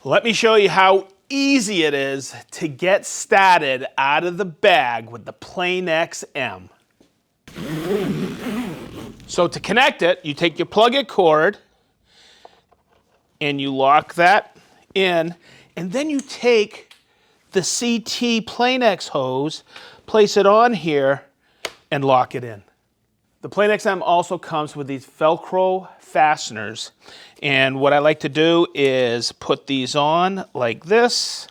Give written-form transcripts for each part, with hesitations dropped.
Let me show you how easy it is to get started out of the bag with the Planex M. So to connect it, you take your plug-in cord and you lock that in, and then you take the CT Planex hose, place it on here, and lock it in. The Planex M also comes with these Velcro fasteners, and what I like to do is put these on like this,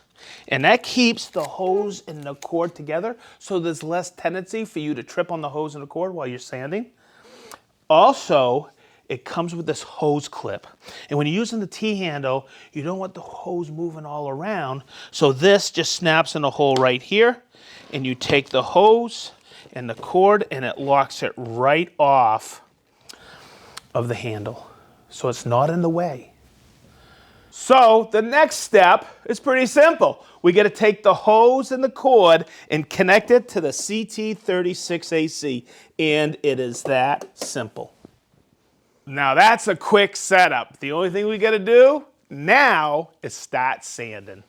and that keeps the hose and the cord together, so there's less tendency for you to trip on the hose and the cord while you're sanding. Also, it comes with this hose clip, and when you're using the T-handle, you don't want the hose moving all around, so this just snaps in a hole right here, and you take the hose and the cord and it locks it right off of the handle, so it's not in the way. So the next step is pretty simple. We got to take the hose and the cord and connect it to the CT36AC, and it is that simple. Now that's a quick setup. The only thing we got to do now is start sanding.